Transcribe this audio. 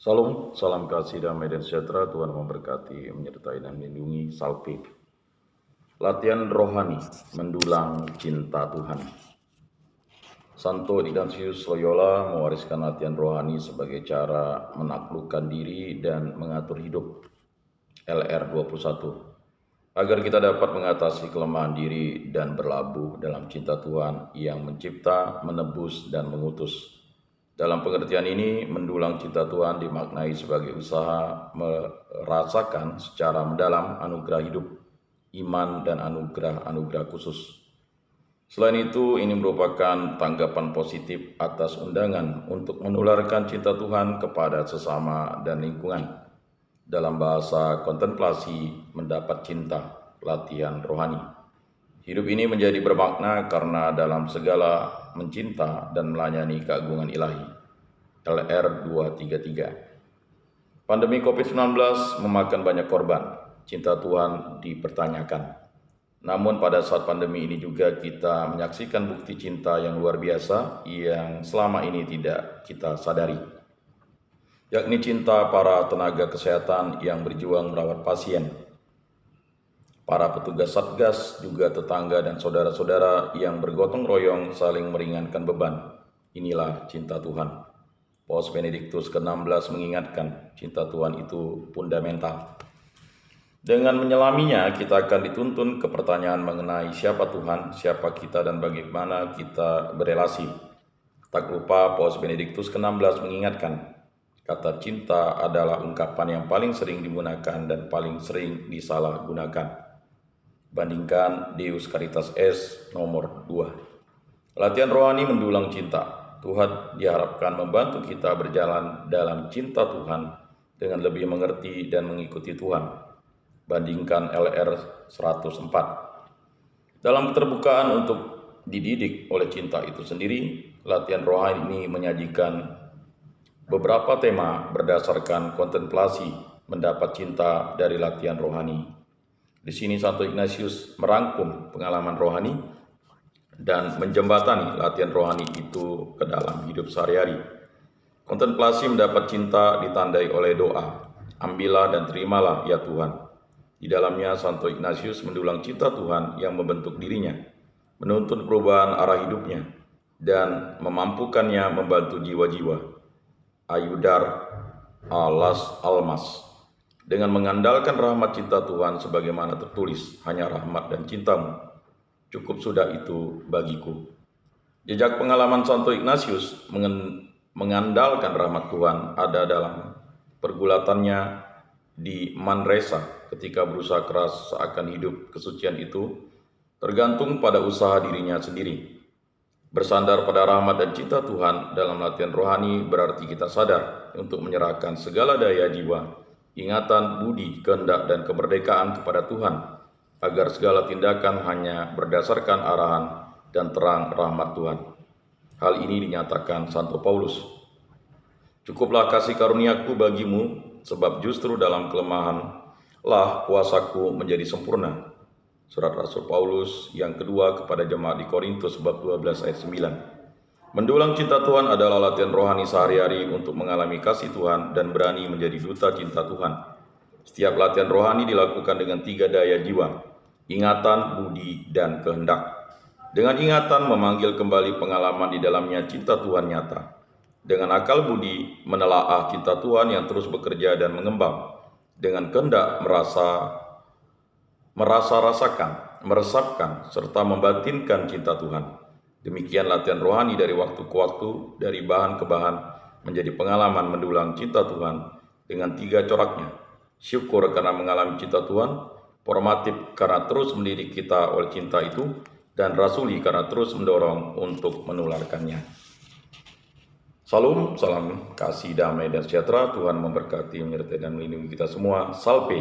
Salam, salam kasih damai dan sejahtera. Tuhan memberkati, menyertai dan melindungi. Salpe. Latihan rohani mendulang cinta Tuhan. Santo Ignatius Loyola mewariskan latihan rohani sebagai cara menaklukkan diri dan mengatur hidup. LR 21. Agar kita dapat mengatasi kelemahan diri dan berlabuh dalam cinta Tuhan yang mencipta, menebus, dan mengutus. Dalam pengertian ini, mendulang cinta Tuhan dimaknai sebagai usaha merasakan secara mendalam anugerah hidup, iman, dan anugerah-anugerah khusus. Selain itu, ini merupakan tanggapan positif atas undangan untuk menularkan cinta Tuhan kepada sesama dan lingkungan. Dalam bahasa kontemplasi, mendapat cinta, latihan rohani. Hidup ini menjadi bermakna karena dalam segala mencinta dan melayani keagungan ilahi. LR 233. Pandemi COVID-19 memakan banyak korban. Cinta Tuhan dipertanyakan. Namun pada saat pandemi ini juga kita menyaksikan bukti cinta yang luar biasa yang selama ini tidak kita sadari. Yakni cinta para tenaga kesehatan yang berjuang merawat pasien, para petugas Satgas, juga tetangga dan saudara-saudara yang bergotong royong saling meringankan beban. Inilah cinta Tuhan. Paus Benediktus ke-16 mengingatkan cinta Tuhan itu fundamental. Dengan menyelaminya, kita akan dituntun ke pertanyaan mengenai siapa Tuhan, siapa kita, dan bagaimana kita berelasi. Tak lupa Paus Benediktus ke-16 mengingatkan, kata cinta adalah ungkapan yang paling sering digunakan dan paling sering disalahgunakan. Bandingkan Deus Caritas S nomor 2. Latihan rohani mendulang cinta. Tuhan diharapkan membantu kita berjalan dalam cinta Tuhan dengan lebih mengerti dan mengikuti Tuhan. Bandingkan LR 104. Dalam keterbukaan untuk dididik oleh cinta itu sendiri, latihan rohani ini menyajikan beberapa tema berdasarkan kontemplasi mendapat cinta dari latihan rohani. Di sini Santo Ignatius merangkum pengalaman rohani dan menjembatani latihan rohani itu ke dalam hidup sehari-hari. Kontemplasi mendapat cinta ditandai oleh doa, ambillah dan terimalah ya Tuhan. Di dalamnya Santo Ignatius mendulang cinta Tuhan yang membentuk dirinya, menuntun perubahan arah hidupnya, dan memampukannya membantu jiwa-jiwa. Ayudar alas almas. Dengan mengandalkan rahmat cinta Tuhan sebagaimana tertulis, hanya rahmat dan cintamu, cukup sudah itu bagiku. Jejak pengalaman Santo Ignatius mengandalkan rahmat Tuhan ada dalam pergulatannya di Manresa ketika berusaha keras seakan hidup kesucian itu tergantung pada usaha dirinya sendiri. Bersandar pada rahmat dan cinta Tuhan dalam latihan rohani berarti kita sadar untuk menyerahkan segala daya jiwa, ingatan, budi, kehendak, dan kemerdekaan kepada Tuhan, agar segala tindakan hanya berdasarkan arahan dan terang rahmat Tuhan. Hal ini dinyatakan Santo Paulus. Cukuplah kasih karuniaku bagimu, sebab justru dalam kelemahan lah kuasaku menjadi sempurna. Surat Rasul Paulus yang kedua kepada jemaat di Korintus bab 12 ayat 9. Mendulang cinta Tuhan adalah latihan rohani sehari-hari untuk mengalami kasih Tuhan dan berani menjadi duta cinta Tuhan. Setiap latihan rohani dilakukan dengan 3 daya jiwa, ingatan, budi, dan kehendak. Dengan ingatan memanggil kembali pengalaman di dalamnya cinta Tuhan nyata. Dengan akal budi menelaah cinta Tuhan yang terus bekerja dan mengembang. Dengan kehendak rasakan, meresapkan, serta membatinkan cinta Tuhan. Demikian latihan rohani dari waktu ke waktu, dari bahan ke bahan, menjadi pengalaman mendulang cinta Tuhan dengan 3 coraknya. Syukur karena mengalami cinta Tuhan, formatif karena terus mendidik kita oleh cinta itu, dan rasuli karena terus mendorong untuk menularkannya. Salam, salam kasih, damai, dan sejahtera. Tuhan memberkati, menyertai, dan melindungi kita semua. Salve.